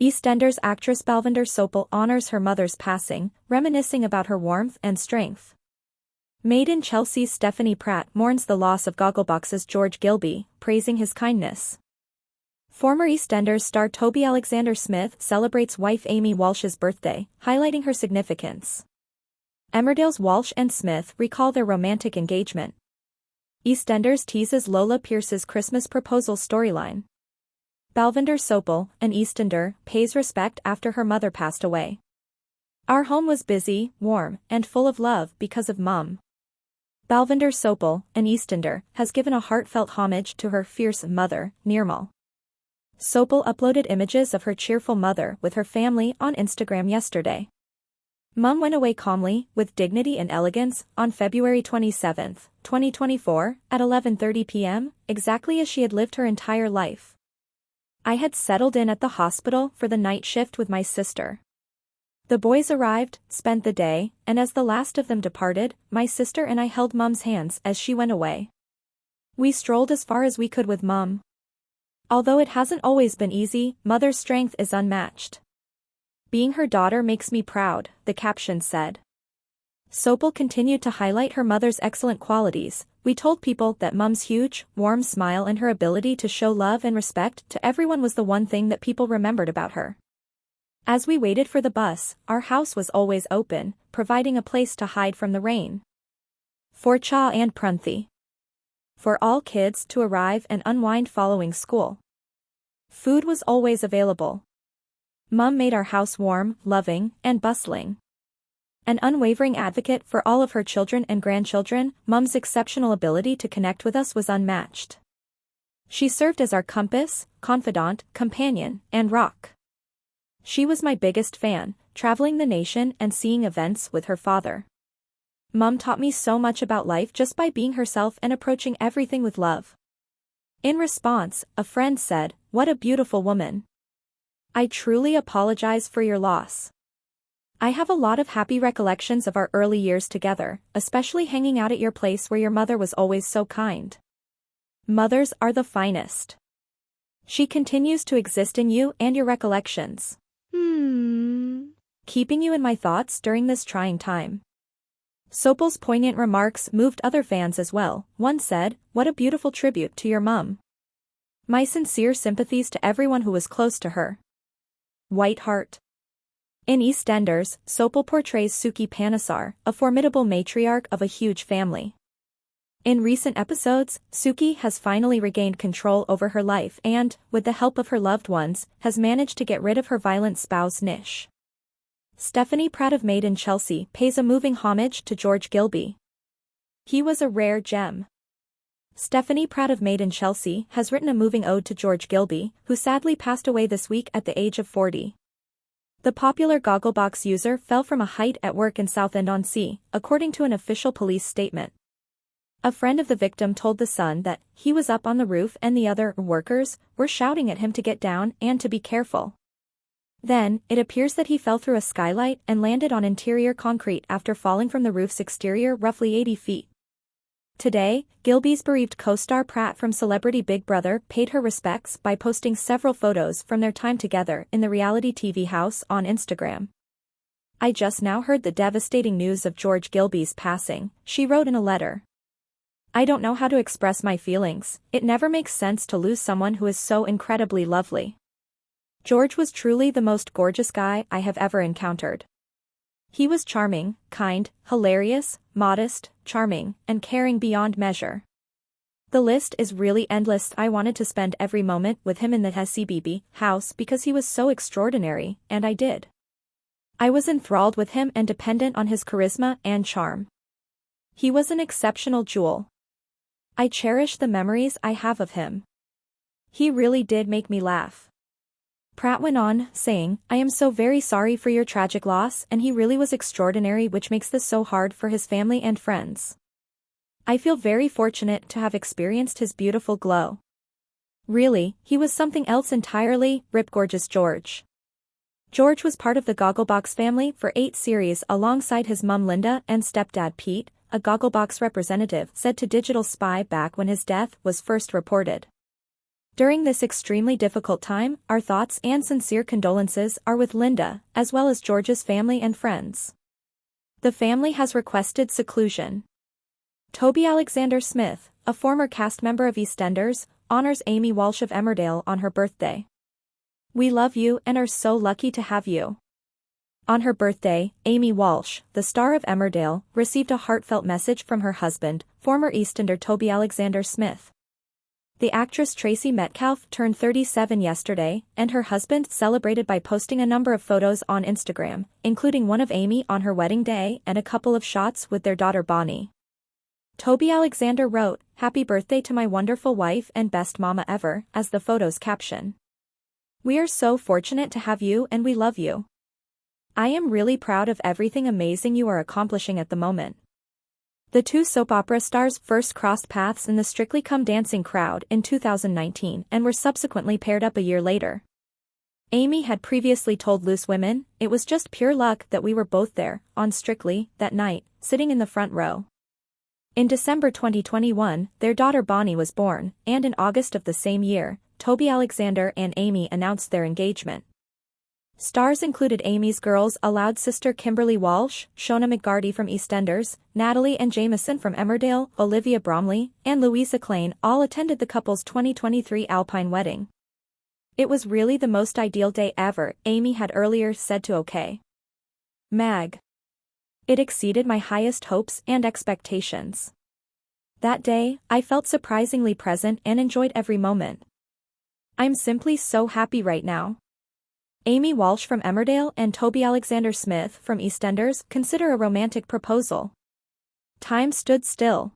EastEnders actress Balvinder Sopal honors her mother's passing, reminiscing about her warmth and strength. Made in Chelsea's Stephanie Pratt mourns the loss of Gogglebox's George Gilby, praising his kindness. Former EastEnders star Toby Alexander-Smith celebrates wife Amy Walsh's birthday, highlighting her significance. Emmerdale's Walsh and Smith recall their romantic engagement. EastEnders teases Lola Pierce's Christmas proposal storyline. Balvinder Sopal, an EastEnder, pays respect after her mother passed away. Our home was busy, warm, and full of love because of Mum. Balvinder Sopal, an EastEnder, has given a heartfelt homage to her fierce mother, Nirmal. Sopal uploaded images of her cheerful mother with her family on Instagram yesterday. Mum went away calmly, with dignity and elegance, on February 27, 2024, at 11:30 p.m., exactly as she had lived her entire life. I had settled in at the hospital for the night shift with my sister. The boys arrived, spent the day, and as the last of them departed, my sister and I held Mum's hands as she went away. We strolled as far as we could with Mum. Although it hasn't always been easy, Mother's strength is unmatched. Being her daughter makes me proud, the caption said. Sopal continued to highlight her mother's excellent qualities. We told people that Mum's huge, warm smile and her ability to show love and respect to everyone was the one thing that people remembered about her. As we waited for the bus, our house was always open, providing a place to hide from the rain. For Cha and Prunthi. For all kids to arrive and unwind following school. Food was always available. Mum made our house warm, loving, and bustling. An unwavering advocate for all of her children and grandchildren, Mum's exceptional ability to connect with us was unmatched. She served as our compass, confidant, companion, and rock. She was my biggest fan, traveling the nation and seeing events with her father. Mum taught me so much about life just by being herself and approaching everything with love. In response, a friend said, "What a beautiful woman. I truly apologize for your loss. I have a lot of happy recollections of our early years together, especially hanging out at your place where your mother was always so kind. Mothers are the finest. She continues to exist in you and your recollections. Keeping you in my thoughts during this trying time." Sopal's poignant remarks moved other fans as well. One said, "What a beautiful tribute to your mum. My sincere sympathies to everyone who was close to her." White Heart. In EastEnders, Sopal portrays Suki Panesar, a formidable matriarch of a huge family. In recent episodes, Suki has finally regained control over her life and, with the help of her loved ones, has managed to get rid of her violent spouse Nish. Stephanie Pratt of Made in Chelsea pays a moving homage to George Gilby. He was a rare gem. Stephanie Pratt of Made in Chelsea has written a moving ode to George Gilby, who sadly passed away this week at the age of 40. The popular Gogglebox user fell from a height at work in Southend-on-Sea, according to an official police statement. A friend of the victim told The Sun that he was up on the roof and the other workers were shouting at him to get down and to be careful. Then, it appears that he fell through a skylight and landed on interior concrete after falling from the roof's exterior roughly 80 feet. Today, Gilby's bereaved co-star Pratt from Celebrity Big Brother paid her respects by posting several photos from their time together in the reality TV house on Instagram. "I just now heard the devastating news of George Gilby's passing," she wrote in a letter. "I don't know how to express my feelings. It never makes sense to lose someone who is so incredibly lovely. George was truly the most gorgeous guy I have ever encountered. He was charming, kind, hilarious, modest, charming, and caring beyond measure. The list is really endless. I wanted to spend every moment with him in the SCBB house because he was so extraordinary, and I did. I was enthralled with him and dependent on his charisma and charm. He was an exceptional jewel. I cherish the memories I have of him. He really did make me laugh." Pratt went on, saying, "I am so very sorry for your tragic loss, and he really was extraordinary, which makes this so hard for his family and friends. I feel very fortunate to have experienced his beautiful glow. Really, he was something else entirely. Rip Gorgeous George." George was part of the Gogglebox family for 8 series alongside his mum Linda and stepdad Pete, a Gogglebox representative said to Digital Spy back when his death was first reported. During this extremely difficult time, our thoughts and sincere condolences are with Linda, as well as George's family and friends. The family has requested seclusion. Toby Alexander Smith, a former cast member of EastEnders, honors Amy Walsh of Emmerdale on her birthday. "We love you and are so lucky to have you." On her birthday, Amy Walsh, the star of Emmerdale, received a heartfelt message from her husband, former EastEnder Toby Alexander Smith. The actress Tracy Metcalfe turned 37 yesterday, and her husband celebrated by posting a number of photos on Instagram, including one of Amy on her wedding day and a couple of shots with their daughter Bonnie. Toby Alexander wrote, "Happy birthday to my wonderful wife and best mama ever," as the photo's caption. "We are so fortunate to have you and we love you. I am really proud of everything amazing you are accomplishing at the moment." The two soap opera stars first crossed paths in the Strictly Come Dancing crowd in 2019 and were subsequently paired up a year later. Amy had previously told Loose Women, "It was just pure luck that we were both there, on Strictly, that night, sitting in the front row." In December 2021, their daughter Bonnie was born, and in August of the same year, Toby Alexander and Amy announced their engagement. Stars included Amy's Girls Aloud sister Kimberly Walsh, Shona McGarty from EastEnders, Natalie and Jameson from Emmerdale, Olivia Bromley, and Louisa Clane all attended the couple's 2023 Alpine wedding. "It was really the most ideal day ever," Amy had earlier said to OK! Mag. "It exceeded my highest hopes and expectations. That day, I felt surprisingly present and enjoyed every moment. I'm simply so happy right now." Amy Walsh from Emmerdale and Toby Alexander Smith from EastEnders consider a romantic proposal. Time stood still.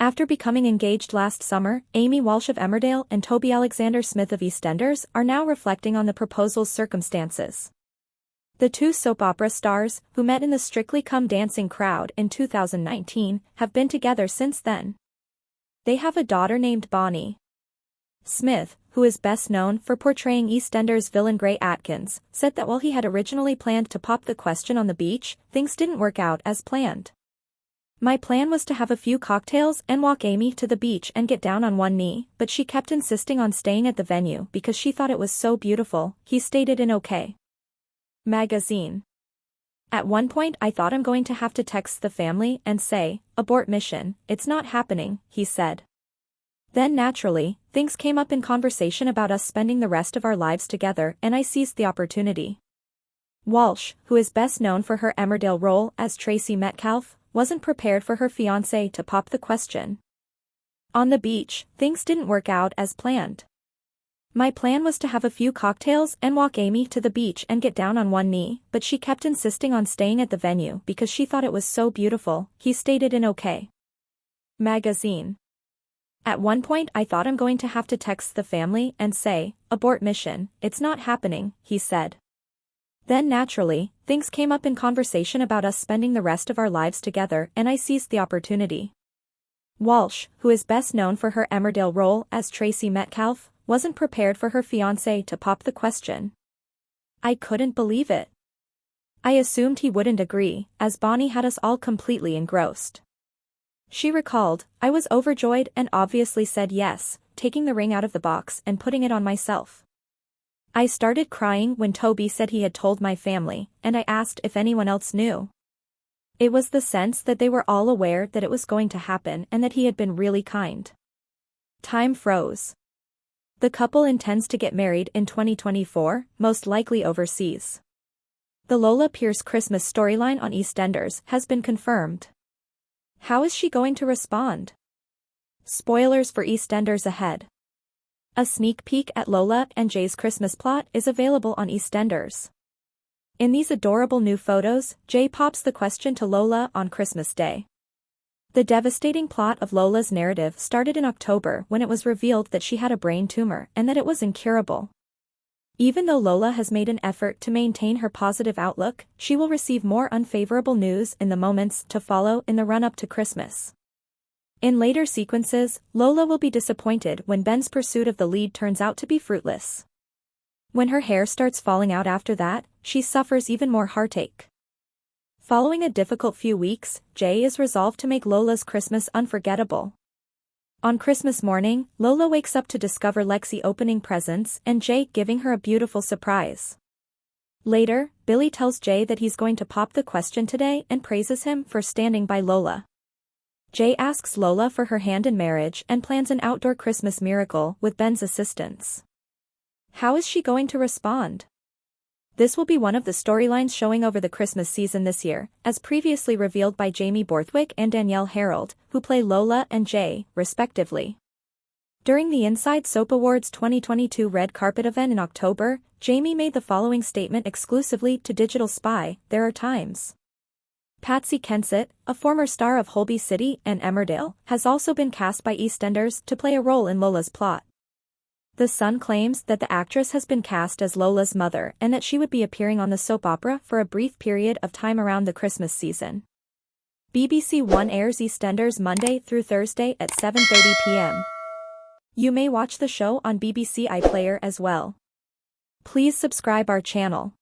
After becoming engaged last summer, Amy Walsh of Emmerdale and Toby Alexander Smith of EastEnders are now reflecting on the proposal's circumstances. The two soap opera stars, who met in the Strictly Come Dancing crowd in 2019, have been together since then. They have a daughter named Bonnie. Smith, who is best known for portraying EastEnders villain Gray Atkins, said that while he had originally planned to pop the question on the beach, things didn't work out as planned. "My plan was to have a few cocktails and walk Amy to the beach and get down on one knee, but she kept insisting on staying at the venue because she thought it was so beautiful," he stated in OK! Magazine. "At one point I thought I'm going to have to text the family and say, 'Abort mission, it's not happening,'" he said. "Then naturally, things came up in conversation about us spending the rest of our lives together and I seized the opportunity." Walsh, who is best known for her Emmerdale role as Tracy Metcalfe, wasn't prepared for her fiancé to pop the question. "On the beach, things didn't work out as planned. My plan was to have a few cocktails and walk Amy to the beach and get down on one knee, but she kept insisting on staying at the venue because she thought it was so beautiful," he stated in OK! Magazine. "At one point I thought I'm going to have to text the family and say, 'Abort mission, it's not happening,'" he said. "Then naturally, things came up in conversation about us spending the rest of our lives together and I seized the opportunity." Walsh, who is best known for her Emmerdale role as Tracy Metcalfe, wasn't prepared for her fiancé to pop the question. "I couldn't believe it. I assumed he wouldn't agree, as Bonnie had us all completely engrossed." She recalled, "I was overjoyed and obviously said yes, taking the ring out of the box and putting it on myself. I started crying when Toby said he had told my family, and I asked if anyone else knew. It was the sense that they were all aware that it was going to happen and that he had been really kind." Time froze. The couple intends to get married in 2024, most likely overseas. The Lola Pierce Christmas storyline on EastEnders has been confirmed. How is she going to respond? Spoilers for EastEnders ahead. A sneak peek at Lola and Jay's Christmas plot is available on EastEnders. In these adorable new photos, Jay pops the question to Lola on Christmas Day. The devastating plot of Lola's narrative started in October when it was revealed that she had a brain tumor and that it was incurable. Even though Lola has made an effort to maintain her positive outlook, she will receive more unfavorable news in the moments to follow in the run-up to Christmas. In later sequences, Lola will be disappointed when Ben's pursuit of the lead turns out to be fruitless. When her hair starts falling out after that, she suffers even more heartache. Following a difficult few weeks, Jay is resolved to make Lola's Christmas unforgettable. On Christmas morning, Lola wakes up to discover Lexi opening presents and Jay giving her a beautiful surprise. Later, Billy tells Jay that he's going to pop the question today and praises him for standing by Lola. Jay asks Lola for her hand in marriage and plans an outdoor Christmas miracle with Ben's assistance. How is she going to respond? This will be one of the storylines showing over the Christmas season this year, as previously revealed by Jamie Borthwick and Danielle Harold, who play Lola and Jay, respectively. During the Inside Soap Awards 2022 red carpet event in October, Jamie made the following statement exclusively to Digital Spy: "There are times." Patsy Kensit, a former star of Holby City and Emmerdale, has also been cast by EastEnders to play a role in Lola's plot. The Sun claims that the actress has been cast as Lola's mother and that she would be appearing on the soap opera for a brief period of time around the Christmas season. BBC One airs EastEnders Monday through Thursday at 7:30 p.m. You may watch the show on BBC iPlayer as well. Please subscribe our channel.